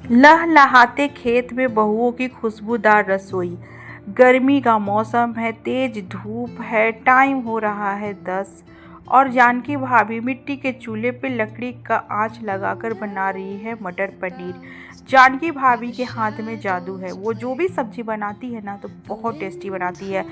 लहलहाते खेत में बहुओं की खुशबूदार रसोई। गर्मी का मौसम है, तेज धूप है, टाइम हो रहा है 10 और जानकी भाभी मिट्टी के चूल्हे पे लकड़ी का आंच लगाकर बना रही है मटर पनीर। जानकी भाभी के हाथ में जादू है, वो जो भी सब्जी बनाती है ना तो बहुत टेस्टी बनाती है।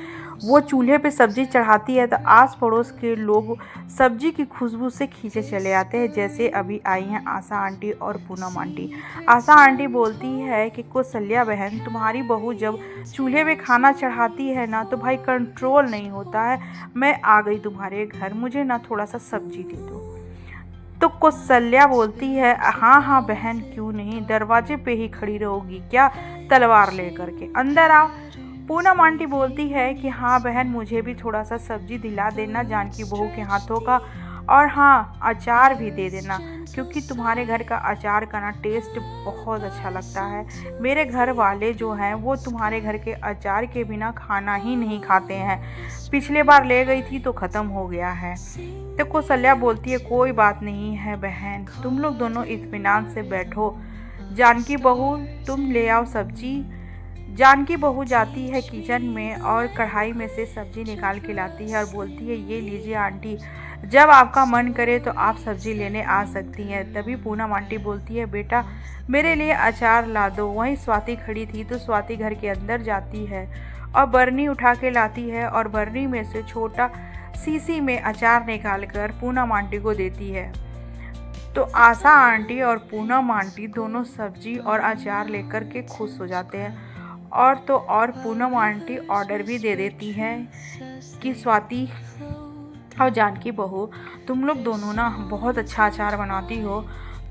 वो चूल्हे पे सब्जी चढ़ाती है तो आस पड़ोस के लोग सब्जी की खुशबू से खींचे चले आते हैं। जैसे अभी आई हैं आशा आंटी और पूनम आंटी। आशा आंटी बोलती है कि कौशल्या बहन, तुम्हारी बहू जब चूल्हे पे खाना चढ़ाती है ना तो भाई कंट्रोल नहीं होता है। मैं आ गई तुम्हारे घर, मुझे ना थोड़ा सा सब्जी दे दो। तो कौशल्या बोलती है, हाँ हाँ बहन, क्यों नहीं, दरवाजे पे ही खड़ी रहोगी क्या तलवार लेकर के, अंदर आओ। पूनम आंटी बोलती है कि हाँ बहन, मुझे भी थोड़ा सा सब्जी दिला देना जानकी बहू के हाथों का, और हाँ अचार भी दे देना, क्योंकि तुम्हारे घर का अचार का ना टेस्ट बहुत अच्छा लगता है। मेरे घर वाले जो हैं वो तुम्हारे घर के अचार के बिना खाना ही नहीं खाते हैं। पिछले बार ले गई थी तो ख़त्म हो गया है। तो कौशल्या बोलती है, कोई बात नहीं है बहन, तुम लोग दोनों इत्मीनान से बैठो। जानकी बहू, तुम ले आओ सब्जी। जानकी बहू जाती है किचन में और कढ़ाई में से सब्जी निकाल के लाती है और बोलती है, ये लीजिए आंटी, जब आपका मन करे तो आप सब्जी लेने आ सकती हैं। तभी पूनम आंटी बोलती है, बेटा मेरे लिए अचार ला दो। वहीं स्वाति खड़ी थी तो स्वाति घर के अंदर जाती है और बरनी उठा के लाती है और बरनी में से छोटा सीसी में अचार निकाल कर पूनम आंटी को देती है। तो आशा आंटी और पूनम आंटी दोनों सब्जी और अचार लेकर के खुश हो जाते हैं। और तो और पूनम आंटी ऑर्डर भी दे देती है कि स्वाति और जानकी बहू, तुम लोग दोनों ना बहुत अच्छा अचार बनाती हो,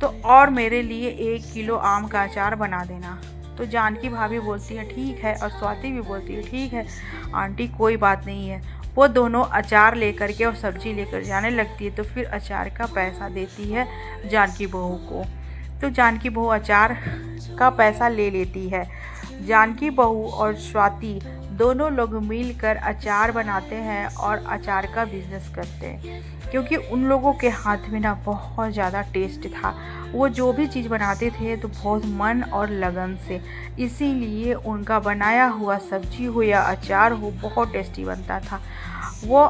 तो और मेरे लिए 1 किलो आम का अचार बना देना। तो जानकी भाभी बोलती है ठीक है, और स्वाति भी बोलती है ठीक है आंटी, कोई बात नहीं है। वो दोनों अचार लेकर के और सब्जी लेकर जाने लगती है। तो फिर अचार का पैसा देती है जानकी बहू को। तो जानकी बहू अचार का पैसा ले लेती है। जानकी बहू और स्वाति दोनों लोग मिलकर अचार बनाते हैं और अचार का बिजनेस करते हैं, क्योंकि उन लोगों के हाथ में ना बहुत ज़्यादा टेस्ट था। वो जो भी चीज़ बनाते थे तो बहुत मन और लगन से, इसीलिए उनका बनाया हुआ सब्जी हो या अचार हो बहुत टेस्टी बनता था। वो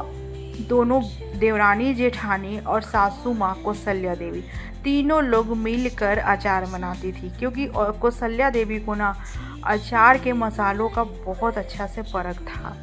दोनों देवरानी जेठानी और सासू माँ कौशल्या देवी तीनों लोग मिलकर अचार बनाती थी, क्योंकि कौशल्या देवी को ना अचार के मसालों का बहुत अच्छा से परख था।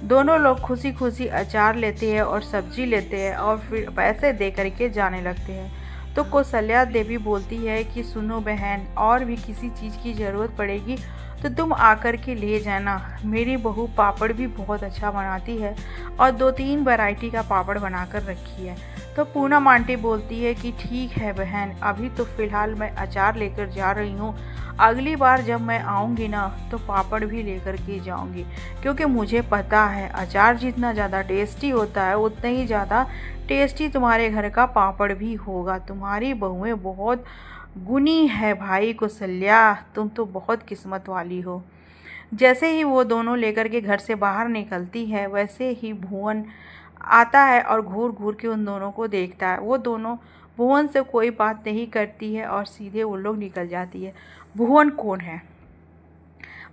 दोनों लोग खुशी खुशी अचार लेते हैं और सब्जी लेते हैं और फिर पैसे दे करके जाने लगते हैं। तो कौशल्या देवी बोलती है कि सुनो बहन, और भी किसी चीज़ की ज़रूरत पड़ेगी तो तुम आकर के ले जाना। मेरी बहू पापड़ भी बहुत अच्छा बनाती है और 2-3 वैरायटी का पापड़ बनाकर रखी है। तो पूनम आंटी बोलती है कि ठीक है बहन, अभी तो फ़िलहाल मैं अचार लेकर जा रही हूँ, अगली बार जब मैं आऊँगी ना तो पापड़ भी लेकर के जाऊँगी, क्योंकि मुझे पता है अचार जितना ज़्यादा टेस्टी होता है उतना ही ज़्यादा टेस्टी तुम्हारे घर का पापड़ भी होगा। तुम्हारी बहुएं बहुत गुनी है भाई कौशल्या, तुम तो बहुत किस्मत वाली हो। जैसे ही वो दोनों लेकर के घर से बाहर निकलती है, वैसे ही भुवन आता है और घूर घूर के उन दोनों को देखता है। वो दोनों भुवन से कोई बात नहीं करती है और सीधे वो लोग निकल जाती है। भुवन कौन है?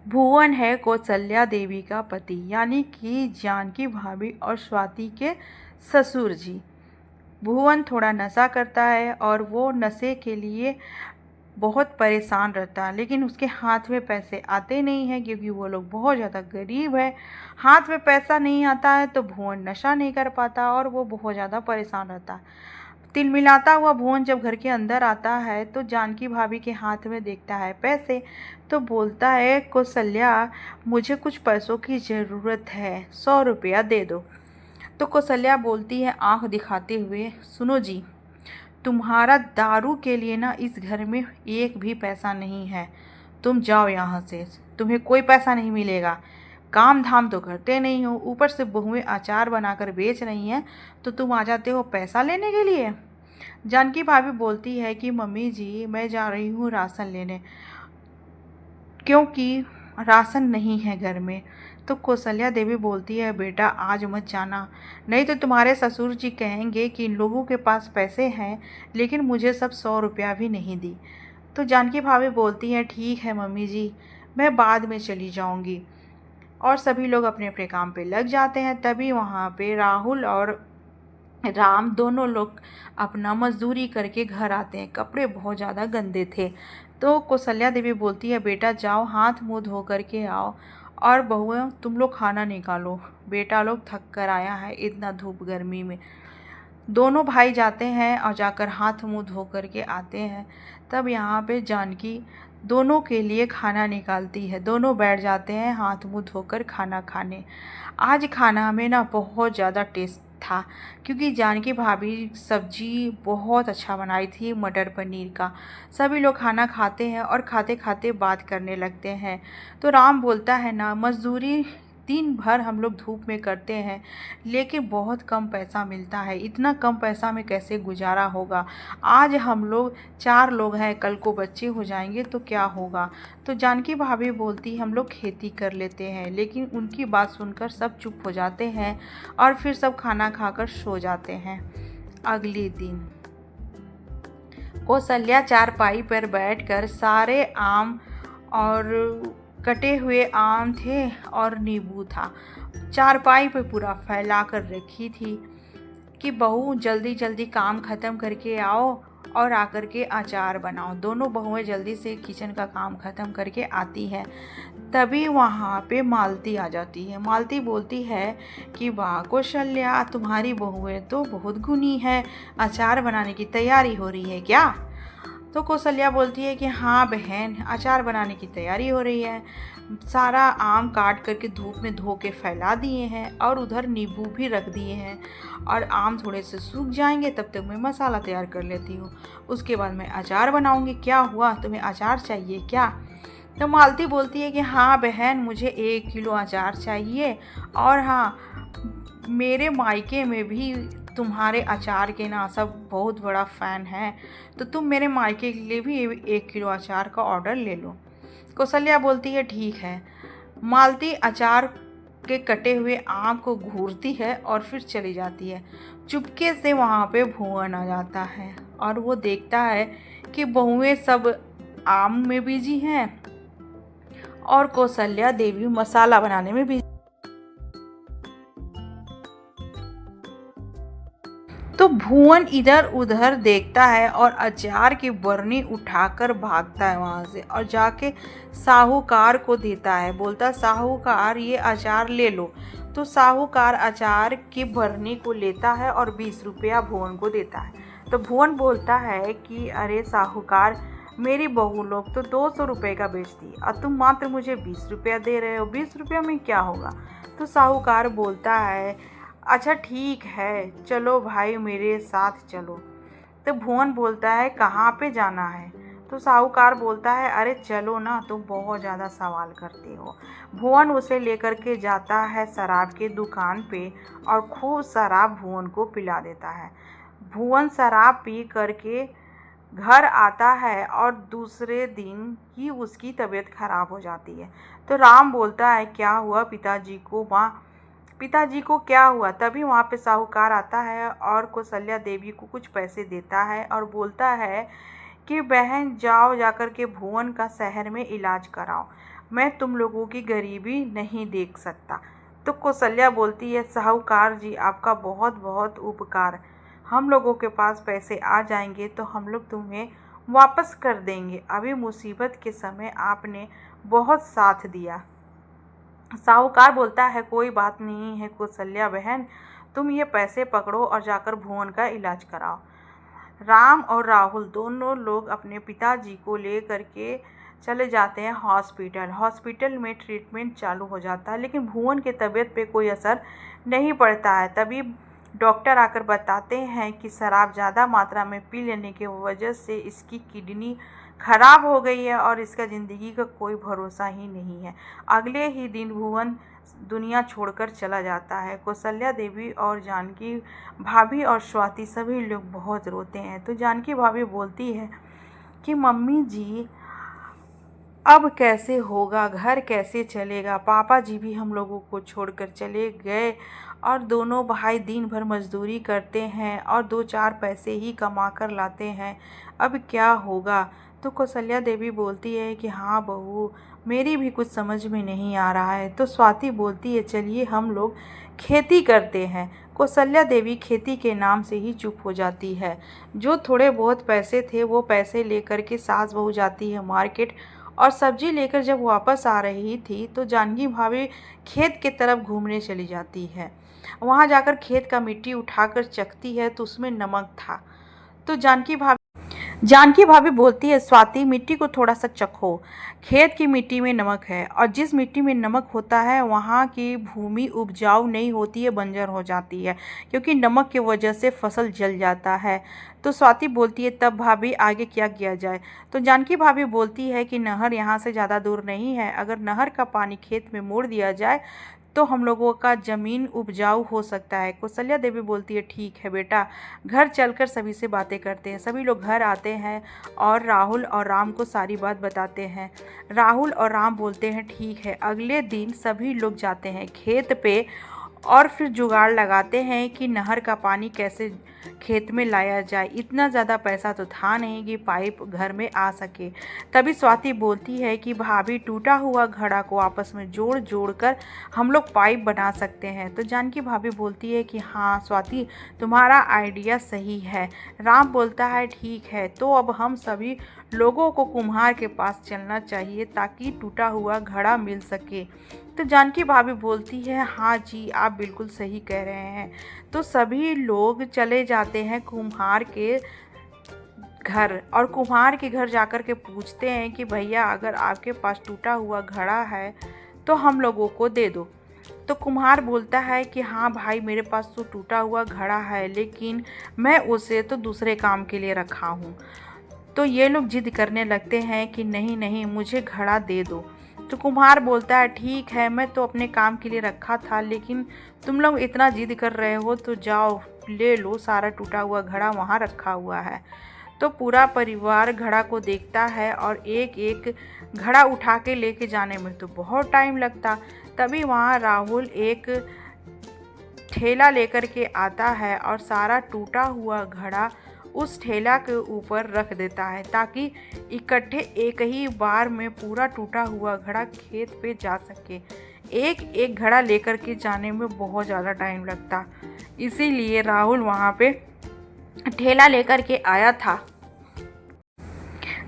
भुवन है कौशल्या देवी का पति, यानी कि जानकी भाभी और स्वाति के ससुर जी। भुवन थोड़ा नशा करता है और वो नशे के लिए बहुत परेशान रहता है, लेकिन उसके हाथ में पैसे आते नहीं हैं, क्योंकि वो लोग बहुत ज़्यादा गरीब है। हाथ में पैसा नहीं आता है तो भुवन नशा नहीं कर पाता और वो बहुत ज़्यादा परेशान रहता है। तिलमिलाता हुआ भुवन जब घर के अंदर आता है तो जानकी भाभी के हाथ में देखता है पैसे, तो बोलता है, कौशल्या मुझे कुछ पैसों की ज़रूरत है, 100 रुपया दे दो। तो कौशल्या बोलती है आंख दिखाते हुए, सुनो जी, तुम्हारा दारू के लिए ना इस घर में एक भी पैसा नहीं है, तुम जाओ यहाँ से, तुम्हें कोई पैसा नहीं मिलेगा। काम धाम तो करते नहीं हो, ऊपर से बहुएं अचार बनाकर बेच रही हैं, तो तुम आ जाते हो पैसा लेने के लिए। जानकी भाभी बोलती है कि मम्मी जी, मैं जा रही हूँ राशन लेने, क्योंकि राशन नहीं है घर में। तो कौशल्या देवी बोलती है, बेटा आज मत जाना, नहीं तो तुम्हारे ससुर जी कहेंगे कि इन लोगों के पास पैसे हैं लेकिन मुझे सब 100 रुपया भी नहीं दी। तो जानकी भाभी बोलती हैं ठीक है मम्मी जी, मैं बाद में चली जाऊंगी। और सभी लोग अपने अपने काम पे लग जाते हैं। तभी वहाँ पे राहुल और राम दोनों लोग अपना मजदूरी करके घर आते हैं। कपड़े बहुत ज़्यादा गंदे थे। तो कौशल्या देवी बोलती है बेटा जाओ हाथ मुंह धो करके आओ, और बहुएं तुम लोग खाना निकालो, बेटा लोग थक कर आया है इतना धूप गर्मी में। दोनों भाई जाते हैं और जाकर हाथ मुंह धो करके आते हैं। तब यहाँ पे जानकी दोनों के लिए खाना निकालती है। दोनों बैठ जाते हैं हाथ मुंह धोकर खाना खाने। आज खाना में ना बहुत ज़्यादा टेस्ट था, क्योंकि जानकी भाभी सब्जी बहुत अच्छा बनाई थी मटर पनीर का। सभी लोग खाना खाते हैं और खाते खाते बात करने लगते हैं। तो राम बोलता है ना, मजदूरी दिन भर हम लोग धूप में करते हैं, लेकिन बहुत कम पैसा मिलता है। इतना कम पैसा में कैसे गुजारा होगा। आज हम लोग 4 लोग हैं, कल को बच्चे हो जाएंगे तो क्या होगा। तो जानकी भाभी बोलती हम लोग खेती कर लेते हैं, लेकिन उनकी बात सुनकर सब चुप हो जाते हैं और फिर सब खाना खाकर सो जाते हैं। अगले दिन कौशल्या चारपाई पर बैठकर सारे आम और कटे हुए आम थे और नींबू था, चारपाई पे पूरा फैला कर रखी थी कि बहू जल्दी जल्दी काम ख़त्म करके आओ और आकर के अचार बनाओ। दोनों बहुएं जल्दी से किचन का काम ख़त्म करके आती हैं। तभी वहाँ पे मालती आ जाती है। मालती बोलती है कि वाह कौशल्या, तुम्हारी बहुएं तो बहुत गुणी है, अचार बनाने की तैयारी हो रही है क्या। तो कौशल्या बोलती है कि हाँ बहन, अचार बनाने की तैयारी हो रही है। सारा आम काट करके धूप में धो के फैला दिए हैं और उधर नींबू भी रख दिए हैं, और आम थोड़े से सूख जाएंगे तब तक मैं मसाला तैयार कर लेती हूँ। उसके बाद मैं अचार बनाऊँगी। क्या हुआ, तुम्हें अचार चाहिए क्या। तो मालती बोलती है कि हाँ बहन, मुझे 1 किलो अचार चाहिए, और हाँ मेरे मायके में भी तुम्हारे अचार के ना सब बहुत बड़ा फ़ैन है, तो तुम मेरे मायके के लिए भी 1 किलो अचार का ऑर्डर ले लो। कौशल्या बोलती है ठीक है। मालती अचार के कटे हुए आम को घूरती है और फिर चली जाती है। चुपके से वहाँ पे भुवन आ जाता है और वो देखता है कि बहुएं सब आम में बिजी हैं और कौशल्या देवी मसाला बनाने में बिजी। तो भुवन इधर उधर देखता है और अचार की बरनी उठाकर भागता है वहाँ से और जाके साहूकार को देता है। बोलता साहूकार ये अचार ले लो। तो साहूकार अचार की बरनी को लेता है और 20 रुपया भुवन को देता है। तो भुवन बोलता है कि अरे साहूकार, मेरी बहू लोग तो 200 रुपये का बेचती और तुम मात्र मुझे 20 रुपया दे रहे हो, 20 रुपया में क्या होगा। तो साहूकार बोलता है अच्छा ठीक है, चलो भाई मेरे साथ चलो। तो भुवन बोलता है कहाँ पे जाना है। तो साहूकार बोलता है अरे चलो ना, तुम बहुत ज़्यादा सवाल करते हो। भुवन उसे लेकर के जाता है शराब की दुकान पे और खूब शराब भुवन को पिला देता है। भुवन शराब पी करके घर आता है और दूसरे दिन ही उसकी तबीयत खराब हो जाती है। तो राम बोलता है क्या हुआ पिताजी को। माँ पिताजी को क्या हुआ। तभी वहाँ पे साहूकार आता है और कौशल्या देवी को कुछ पैसे देता है और बोलता है कि बहन जाओ जाकर के भुवन का शहर में इलाज कराओ, मैं तुम लोगों की गरीबी नहीं देख सकता। तो कौशल्या बोलती है साहूकार जी आपका बहुत बहुत उपकार, हम लोगों के पास पैसे आ जाएंगे तो हम लोग तुम्हें वापस कर देंगे, अभी मुसीबत के समय आपने बहुत साथ दिया। साहूकार बोलता है कोई बात नहीं है कौशल्या बहन, तुम ये पैसे पकड़ो और जाकर भुवन का इलाज कराओ। राम और राहुल दोनों लोग अपने पिताजी को ले करके चले जाते हैं हॉस्पिटल। हॉस्पिटल में ट्रीटमेंट चालू हो जाता है, लेकिन भुवन की तबीयत पे कोई असर नहीं पड़ता है। तभी डॉक्टर आकर बताते हैं कि शराब ज़्यादा मात्रा में पी लेने की वजह से इसकी किडनी खराब हो गई है और इसका ज़िंदगी का कोई भरोसा ही नहीं है। अगले ही दिन भुवन दुनिया छोड़कर चला जाता है। कौशल्या देवी और जानकी भाभी और स्वाति सभी लोग बहुत रोते हैं। तो जानकी भाभी बोलती है कि मम्मी जी अब कैसे होगा, घर कैसे चलेगा, पापा जी भी हम लोगों को छोड़कर चले गए और दोनों भाई दिन भर मजदूरी करते हैं और 2-4 पैसे ही कमा कर लाते हैं, अब क्या होगा। तो कौशल्या देवी बोलती है कि हाँ बहू, मेरी भी कुछ समझ में नहीं आ रहा है। तो स्वाति बोलती है चलिए हम लोग खेती करते हैं। कौशल्या देवी खेती के नाम से ही चुप हो जाती है। जो थोड़े बहुत पैसे थे वो पैसे लेकर के सास बहू जाती है मार्केट, और सब्जी लेकर जब वापस आ रही थी तो जानकी भाभी खेत की तरफ घूमने चली जाती है। वहाँ जाकर खेत का मिट्टी उठाकर चखती है तो उसमें नमक था। तो जानकी भाभी बोलती है स्वाति, मिट्टी को थोड़ा सा चखो, खेत की मिट्टी में नमक है और जिस मिट्टी में नमक होता है वहाँ की भूमि उपजाऊ नहीं होती है, बंजर हो जाती है, क्योंकि नमक की वजह से फसल जल जाता है। तो स्वाति बोलती है तब भाभी आगे क्या किया जाए। तो जानकी भाभी बोलती है कि नहर यहाँ से ज़्यादा दूर नहीं है, अगर नहर का पानी खेत में मोड़ दिया जाए तो हम लोगों का ज़मीन उपजाऊ हो सकता है। कौशल्या देवी बोलती है ठीक है बेटा, घर चलकर सभी से बातें करते हैं। सभी लोग घर आते हैं और राहुल और राम को सारी बात बताते हैं। राहुल और राम बोलते हैं ठीक है। अगले दिन सभी लोग जाते हैं खेत पे और फिर जुगाड़ लगाते हैं कि नहर का पानी कैसे खेत में लाया जाए। इतना ज़्यादा पैसा तो था नहीं कि पाइप घर में आ सके। तभी स्वाति बोलती है कि भाभी, टूटा हुआ घड़ा को आपस में जोड़ जोड़ कर हम लोग पाइप बना सकते हैं। तो जानकी भाभी बोलती है कि हाँ स्वाति, तुम्हारा आइडिया सही है। राम बोलता है ठीक है, तो अब हम सभी लोगों को कुम्हार के पास चलना चाहिए ताकि टूटा हुआ घड़ा मिल सके। तो जानकी भाभी बोलती है हाँ जी, आप बिल्कुल सही कह रहे हैं। तो सभी लोग चले जाते हैं कुम्हार के घर, और कुम्हार के घर जाकर के पूछते हैं कि भैया, अगर आपके पास टूटा हुआ घड़ा है तो हम लोगों को दे दो। तो कुम्हार बोलता है कि हाँ भाई, मेरे पास तो टूटा हुआ घड़ा है, लेकिन मैं उसे तो दूसरे काम के लिए रखा हूँ। तो ये लोग जिद करने लगते हैं कि नहीं नहीं, मुझे घड़ा दे दो। तो कुम्हार बोलता है ठीक है, मैं तो अपने काम के लिए रखा था, लेकिन तुम लोग इतना जिद कर रहे हो तो जाओ ले लो, सारा टूटा हुआ घड़ा वहाँ रखा हुआ है। तो पूरा परिवार घड़ा को देखता है और एक एक घड़ा उठा के लेके जाने में तो बहुत टाइम लगता। तभी वहाँ राहुल एक ठेला लेकर के आता है और सारा टूटा हुआ घड़ा उस ठेला के ऊपर रख देता है, ताकि इकट्ठे एक ही बार में पूरा टूटा हुआ घड़ा खेत पे जा सके। एक एक घड़ा लेकर के जाने में बहुत ज़्यादा टाइम लगता, इसीलिए राहुल वहाँ पे ठेला लेकर के आया था।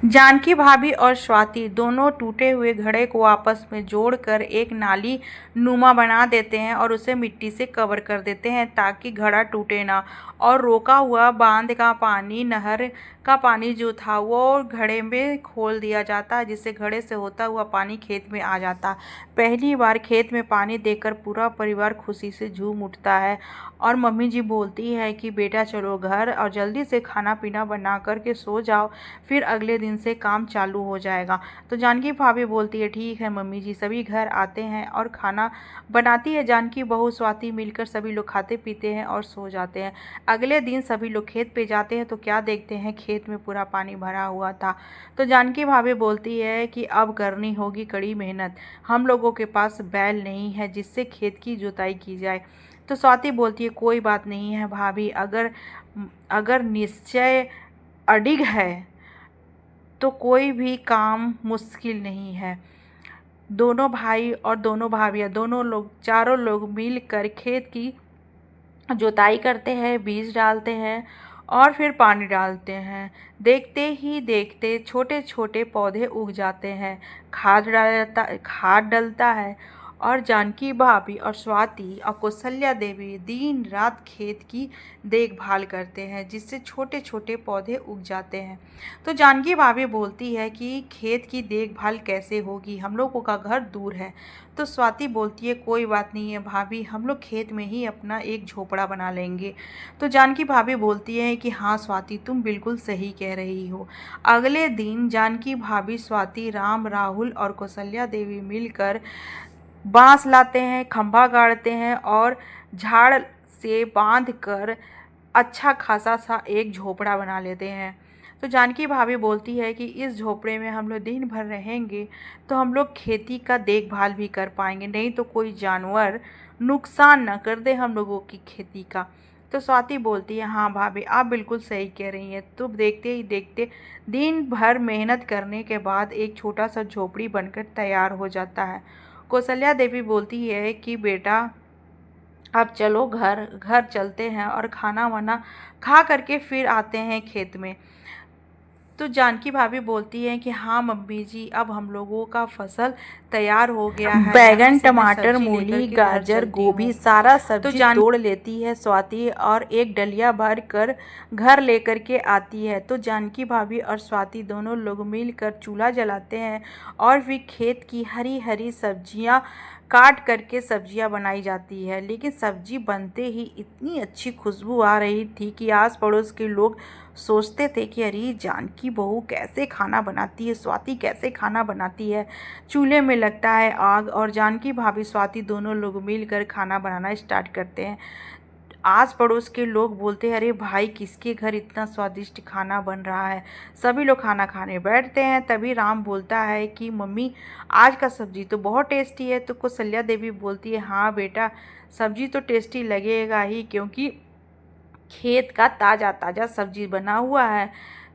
जानकी भाभी और स्वाति दोनों टूटे हुए घड़े को आपस में जोड़कर एक नाली नुमा बना देते हैं और उसे मिट्टी से कवर कर देते हैं ताकि घड़ा टूटे ना, और रोका हुआ बांध का पानी, नहर का पानी जो था वो घड़े में खोल दिया जाता, जिससे घड़े से होता हुआ पानी खेत में आ जाता। पहली बार खेत में पानी देखकर पूरा परिवार खुशी से झूम उठता है और मम्मी जी बोलती है कि बेटा चलो घर और जल्दी से खाना पीना बना कर के सो जाओ, फिर अगले दिन से काम चालू हो जाएगा। तो जानकी भाभी बोलती है ठीक है मम्मी जी। सभी घर आते हैं और खाना बनाती है जानकी बहू स्वाति मिलकर, सभी लोग खाते पीते हैं और सो जाते हैं। अगले दिन सभी लोग खेत पे जाते हैं तो क्या देखते हैं, खेत में पूरा पानी भरा हुआ था। तो जानकी भाभी बोलती है कि अब करनी होगी कड़ी मेहनत, हम लोगों के पास बैल नहीं है जिससे खेत की जुताई की जाए। तो स्वाति बोलती है कोई बात नहीं है भाभी, अगर अगर निश्चय अडिग है तो कोई भी काम मुश्किल नहीं है। दोनों भाई और दोनों भाभियाँ, दोनों लोग, चारों लोग मिलकर खेत की जुताई करते हैं, बीज डालते हैं और फिर पानी डालते हैं। देखते ही देखते छोटे छोटे पौधे उग जाते हैं, खाद डलता है, और जानकी भाभी और स्वाति और कौशल्या देवी दिन रात खेत की देखभाल करते हैं, जिससे छोटे छोटे पौधे उग जाते हैं। तो जानकी भाभी बोलती है कि खेत की देखभाल कैसे होगी, हम लोगों का घर दूर है। तो स्वाति बोलती है कोई बात नहीं है भाभी, हम लोग खेत में ही अपना एक झोपड़ा बना लेंगे। तो जानकी भाभी बोलती है कि हाँ स्वाति, तुम बिल्कुल सही कह रही हो। अगले दिन जानकी भाभी, स्वाति, राम, राहुल और कौशल्या देवी मिलकर बांस लाते हैं, खंभा गाड़ते हैं और झाड़ से बांध कर अच्छा खासा सा एक झोपड़ा बना लेते हैं। तो जानकी भाभी बोलती है कि इस झोपड़े में हम लोग दिन भर रहेंगे तो हम लोग खेती का देखभाल भी कर पाएंगे, नहीं तो कोई जानवर नुकसान न कर दे हम लोगों की खेती का। तो स्वाति बोलती है, हाँ भाभी आप बिल्कुल सही कह रही हैं। तो देखते ही देखते दिन भर मेहनत करने के बाद एक छोटा सा झोपड़ी बनकर तैयार हो जाता है। कौशल्या देवी बोलती है कि बेटा अब चलो घर घर चलते हैं और खाना वाना खा करके फिर आते हैं खेत में। तो जानकी भाभी बोलती हैं कि हाँ मम्मी जी, अब हम लोगों का फसल तैयार हो गया है, यहाँ बैगन, से मैं टमाटर, सब्जी लेकर मूली, के घर गाजर, चलती गोभी हूँ। सारा तो सब्जी तोड़ लेती है स्वाति और एक डलिया भर कर घर लेकर के आती है। तो जानकी भाभी और स्वाति दोनों लोग मिलकर चूल्हा जलाते हैं और फिर खेत की हरी हरी सब्जियां काट करके सब्जियां बनाई जाती है। लेकिन सब्जी बनते ही इतनी अच्छी खुशबू आ रही थी कि आस पड़ोस के लोग सोचते थे कि अरे जानकी बहू कैसे खाना बनाती है, स्वाति कैसे खाना बनाती है। चूल्हे में लगता है आग और जानकी भाभी स्वाति दोनों लोग मिलकर खाना बनाना स्टार्ट करते हैं। आस पड़ोस के लोग बोलते हैं, अरे भाई किसके घर इतना स्वादिष्ट खाना बन रहा है। सभी लोग खाना खाने बैठते हैं। तभी राम बोलता है कि मम्मी आज का सब्जी तो बहुत टेस्टी है। तो कौशल्या देवी बोलती है, हाँ बेटा सब्जी तो टेस्टी लगेगा ही, क्योंकि खेत का ताज़ा ताज़ा सब्जी बना हुआ है।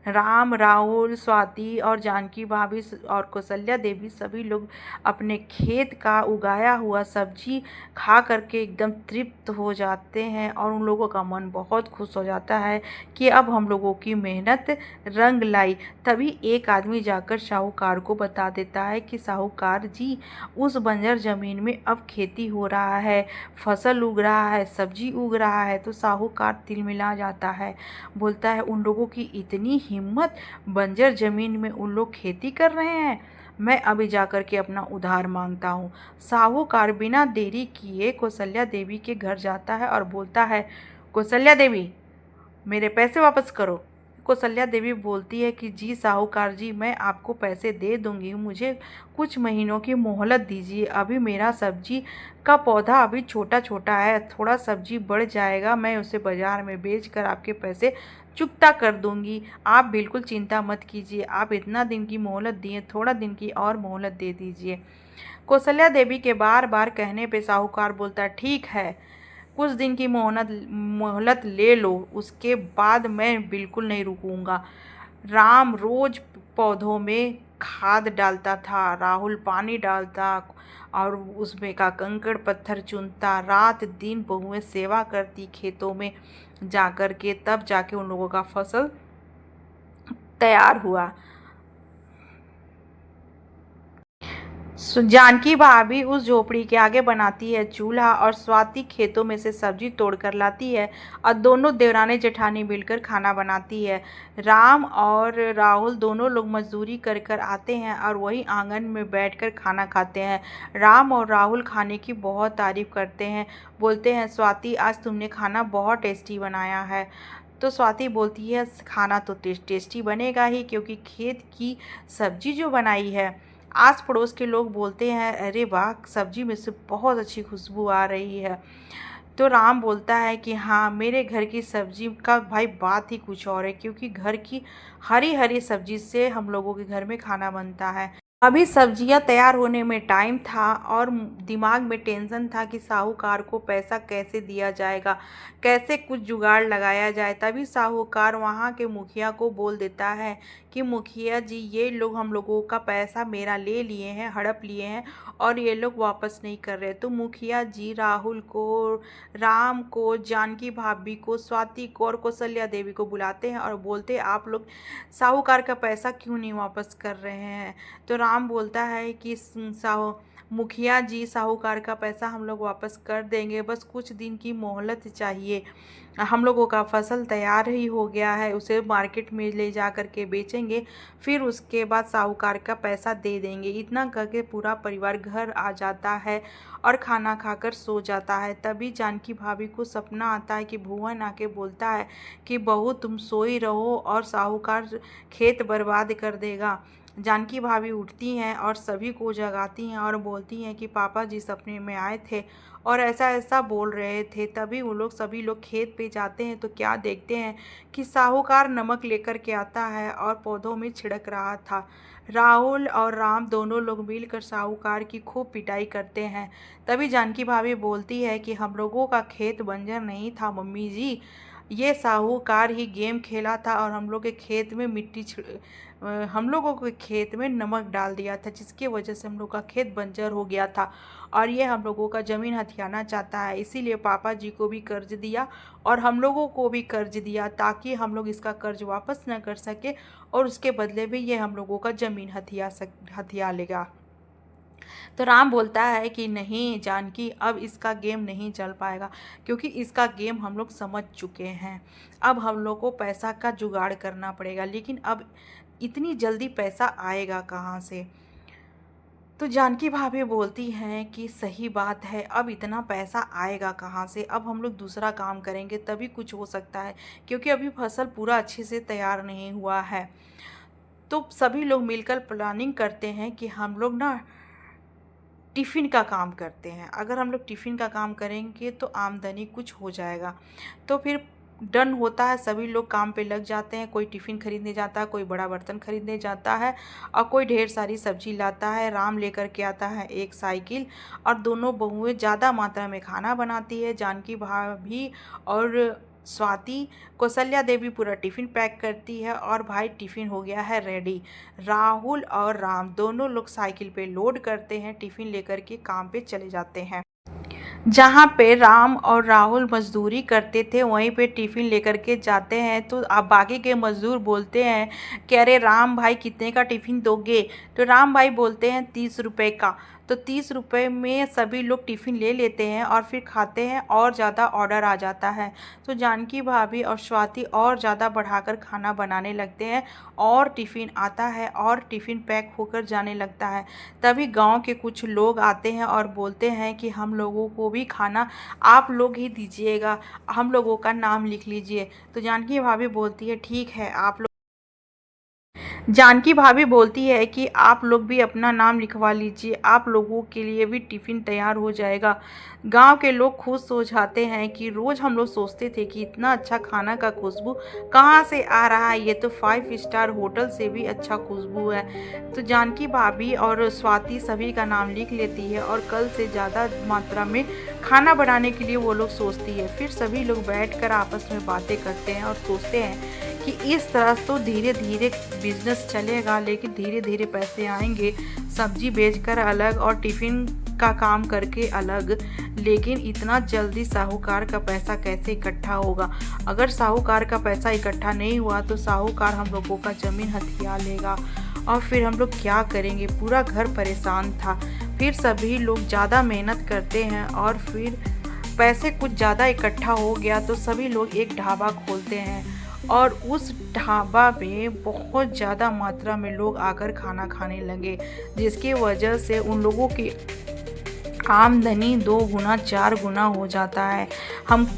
राम, राहुल, स्वाति और जानकी भाभी और कौशल्या देवी सभी लोग अपने खेत का उगाया हुआ सब्जी खा करके एकदम तृप्त हो जाते हैं और उन लोगों का मन बहुत खुश हो जाता है कि अब हम लोगों की मेहनत रंग लाई। तभी एक आदमी जाकर साहूकार को बता देता है कि साहूकार जी, उस बंजर ज़मीन में अब खेती हो रहा है, फसल उग रहा है, सब्जी उग रहा है। तो साहूकार तिलमिला जाता है, बोलता है उन लोगों की इतनी हिम्मत, बंजर ज़मीन में उन लोग खेती कर रहे हैं। मैं अभी जाकर के अपना उधार मांगता हूँ। साहूकार बिना देरी किए कौशल्या देवी के घर जाता है और बोलता है, कौशल्या देवी मेरे पैसे वापस करो। कौशल्या देवी बोलती है कि जी साहूकार जी, मैं आपको पैसे दे दूंगी, मुझे कुछ महीनों की मोहलत दीजिए। अभी मेरा सब्जी का पौधा अभी छोटा छोटा है, थोड़ा सब्जी बढ़ जाएगा, मैं उसे बाजार में बेच कर आपके पैसे चुकता कर दूंगी। आप बिल्कुल चिंता मत कीजिए, आप इतना दिन की मोहलत दिए, थोड़ा दिन की और मोहलत दे दीजिए। कौशल्या देवी के बार बार कहने पे साहूकार बोलता है, ठीक है कुछ दिन की मोहलत ले लो, उसके बाद मैं बिल्कुल नहीं रुकूंगा। राम रोज पौधों में खाद डालता था, राहुल पानी डालता और उसमें का कंकड़ पत्थर चुनता, रात दिन बहुएं सेवा करती खेतों में जाकर के, तब जाके उन लोगों का फसल तैयार हुआ। जानकी भाभी उस झोपड़ी के आगे बनाती है चूल्हा और स्वाति खेतों में से सब्जी तोड़ कर लाती है और दोनों देवरानी जेठानी मिलकर खाना बनाती है। राम और राहुल दोनों लोग मजदूरी कर कर आते हैं और वही आंगन में बैठकर खाना खाते हैं। राम और राहुल खाने की बहुत तारीफ करते हैं, बोलते हैं स्वाति आज तुमने खाना बहुत टेस्टी बनाया है। तो स्वाति बोलती है खाना तो टेस्टी बनेगा ही, क्योंकि खेत की सब्जी जो बनाई है। आस पड़ोस के लोग बोलते हैं, अरे वाह सब्जी में से बहुत अच्छी खुशबू आ रही है। तो राम बोलता है कि हाँ मेरे घर की सब्जी का भाई बात ही कुछ और है, क्योंकि घर की हरी हरी सब्जी से हम लोगों के घर में खाना बनता है। अभी सब्जियां तैयार होने में टाइम था और दिमाग में टेंशन था कि साहूकार को पैसा कैसे दिया जाएगा, कैसे कुछ जुगाड़ लगाया जाए। तभी साहूकार वहाँ के मुखिया को बोल देता है कि मुखिया जी, ये लोग हम लोगों का पैसा मेरा ले लिए हैं, हड़प लिए हैं और ये लोग वापस नहीं कर रहे। तो मुखिया जी राहुल को, राम को, जानकी भाभी को, स्वाति को और कौशल्या देवी को बुलाते हैं और बोलते हैं आप लोग साहूकार का पैसा क्यों नहीं वापस कर रहे हैं। तो राम बोलता है कि मुखिया जी साहूकार का पैसा हम लोग वापस कर देंगे, बस कुछ दिन की मोहलत चाहिए। हम लोगों का फसल तैयार ही हो गया है, उसे मार्केट में ले जा कर के बेचेंगे, फिर उसके बाद साहूकार का पैसा दे देंगे। इतना करके पूरा परिवार घर आ जाता है और खाना खाकर सो जाता है। तभी जानकी भाभी को सपना आता है कि भुवन आके बोलता है कि बहू तुम सोई रहो और साहूकार खेत बर्बाद कर देगा। जानकी भाभी उठती हैं और सभी को जगाती हैं और बोलती हैं कि पापा जी सपने में आए थे और ऐसा ऐसा बोल रहे थे। तभी वो लोग सभी लोग खेत पे जाते हैं तो क्या देखते हैं कि साहूकार नमक लेकर के आता है और पौधों में छिड़क रहा था। राहुल और राम दोनों लोग मिलकर साहूकार की खूब पिटाई करते हैं। तभी जानकी भाभी बोलती है कि हम लोगों का खेत बंजर नहीं था मम्मी जी, ये साहूकार ही गेम खेला था और हम लोगों के खेत में नमक डाल दिया था, जिसकी वजह से हम लोग का खेत बंजर हो गया था और ये हम लोगों का ज़मीन हथियाना चाहता है। इसीलिए पापा जी को भी कर्ज दिया और हम लोगों को भी कर्ज दिया ताकि हम लोग इसका कर्ज वापस न कर सके और उसके बदले में ये हम लोगों का ज़मीन हथिया लेगा। तो राम बोलता है कि नहीं जानकी, अब इसका गेम नहीं चल पाएगा क्योंकि इसका गेम हम लोग समझ चुके हैं। अब हम लोग को पैसा का जुगाड़ करना पड़ेगा, लेकिन अब इतनी जल्दी पैसा आएगा कहाँ से? तो जानकी भाभी बोलती हैं कि सही बात है, अब इतना पैसा आएगा कहाँ से? अब हम लोग दूसरा काम करेंगे तभी कुछ हो सकता है, क्योंकि अभी फसल पूरा अच्छे से तैयार नहीं हुआ है। तो सभी लोग मिलकर प्लानिंग करते हैं कि हम लोग ना टिफ़िन का काम करते हैं। अगर हम लोग टिफ़िन का काम करेंगे तो आमदनी कुछ हो जाएगा। तो फिर डन होता है, सभी लोग काम पे लग जाते हैं। कोई टिफ़िन खरीदने जाता है, कोई बड़ा बर्तन खरीदने जाता है और कोई ढेर सारी सब्ज़ी लाता है। राम लेकर के आता है एक साइकिल और दोनों बहुएँ ज़्यादा मात्रा में खाना बनाती है। जानकी भाभी और स्वाति, कौशल्या देवी पूरा टिफ़िन पैक करती है और भाई टिफ़िन हो गया है रेडी। राहुल और राम दोनों लोग साइकिल पे लोड करते हैं, टिफ़िन लेकर के काम पे चले जाते हैं। जहाँ पे राम और राहुल मजदूरी करते थे वहीं पे टिफ़िन लेकर के जाते हैं। तो अब बाकी के मज़दूर बोलते हैं कि अरे राम भाई कितने का टिफ़िन दोगे? तो राम भाई बोलते हैं 30 रुपए का। तो 30 रुपए में सभी लोग टिफ़िन ले लेते हैं और फिर खाते हैं और ज़्यादा ऑर्डर आ जाता है। तो जानकी भाभी और स्वाति और ज़्यादा बढ़ाकर खाना बनाने लगते हैं और टिफ़िन आता है और टिफ़िन पैक होकर जाने लगता है। तभी गांव के कुछ लोग आते हैं और बोलते हैं कि हम लोगों को भी खाना आप लोग ही दीजिएगा, हम लोगों का नाम लिख लीजिए। तो जानकी भाभी बोलती है ठीक है, जानकी भाभी बोलती है कि आप लोग भी अपना नाम लिखवा लीजिए, आप लोगों के लिए भी टिफ़िन तैयार हो जाएगा। गांव के लोग खुश हो जाते हैं कि रोज़ हम लोग सोचते थे कि इतना अच्छा खाना का खुशबू कहाँ से आ रहा है, ये तो 5 स्टार होटल से भी अच्छा खुशबू है। तो जानकी भाभी और स्वाति सभी का नाम लिख लेती है और कल से ज़्यादा मात्रा में खाना बनाने के लिए वो लोग सोचती है। फिर सभी लोग बैठकर आपस में बातें करते हैं और सोचते हैं कि इस तरह तो धीरे धीरे बिजनेस चलेगा, लेकिन धीरे धीरे पैसे आएंगे, सब्जी बेचकर अलग और टिफ़िन का काम करके अलग। लेकिन इतना जल्दी साहूकार का पैसा कैसे इकट्ठा होगा? अगर साहूकार का पैसा इकट्ठा नहीं हुआ तो साहूकार हम लोगों का ज़मीन हथिया लेगा और फिर हम लोग क्या करेंगे? पूरा घर परेशान था। फिर सभी लोग ज़्यादा मेहनत करते हैं और फिर पैसे कुछ ज़्यादा इकट्ठा हो गया तो सभी लोग एक ढाबा खोलते हैं और उस ढाबा में बहुत ज़्यादा मात्रा में लोग आकर खाना खाने लगे, जिसकी वजह से उन लोगों की आमदनी 2 गुना 4 गुना हो जाता है। हम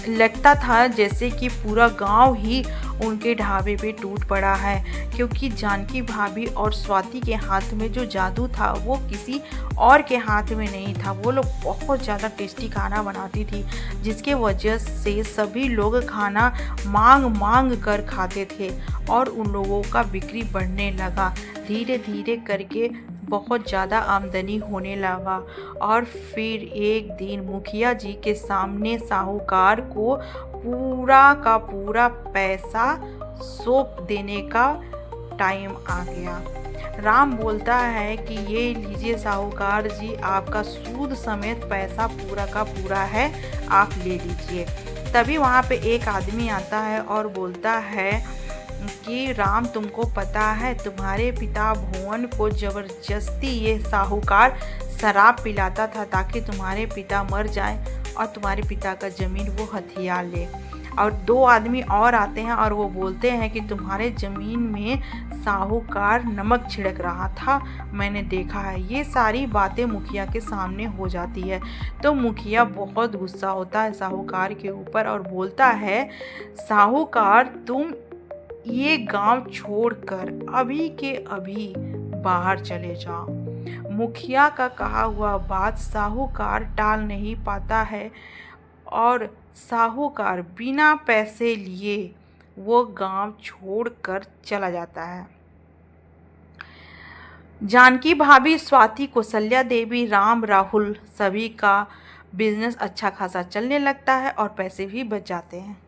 लगता था जैसे कि पूरा गांव ही उनके ढाबे पे टूट पड़ा है, क्योंकि जानकी भाभी और स्वाति के हाथ में जो जादू था वो किसी और के हाथ में नहीं था। वो लोग बहुत ज़्यादा टेस्टी खाना बनाती थी, जिसके वजह से सभी लोग खाना मांग मांग कर खाते थे और उन लोगों का बिक्री बढ़ने लगा। धीरे धीरे करके बहुत ज़्यादा आमदनी होने लगा और फिर एक दिन मुखिया जी के सामने साहूकार को पूरा का पूरा पैसा सौंप देने का टाइम आ गया। राम बोलता है कि ये लीजिए साहूकार जी, आपका सूद समेत पैसा पूरा का पूरा है, आप ले लीजिए। तभी वहाँ पे एक आदमी आता है और बोलता है कि राम, तुमको पता है तुम्हारे पिता भुवन को ज़बरदस्ती ये साहूकार शराब पिलाता था ताकि तुम्हारे पिता मर जाए और तुम्हारे पिता का ज़मीन वो हथिया ले। और 2 आदमी और आते हैं और वो बोलते हैं कि तुम्हारे ज़मीन में साहूकार नमक छिड़क रहा था, मैंने देखा है। ये सारी बातें मुखिया के सामने हो जाती है तो मुखिया बहुत गुस्सा होता है साहूकार के ऊपर और बोलता है, साहूकार तुम ये गांव छोड़कर अभी के अभी बाहर चले जाओ। मुखिया का कहा हुआ बात साहूकार टाल नहीं पाता है और साहूकार बिना पैसे लिए वो गांव छोड़कर चला जाता है। जानकी भाभी, स्वाति, कौशल्या देवी, राम, राहुल सभी का बिजनेस अच्छा खासा चलने लगता है और पैसे भी बच जाते हैं।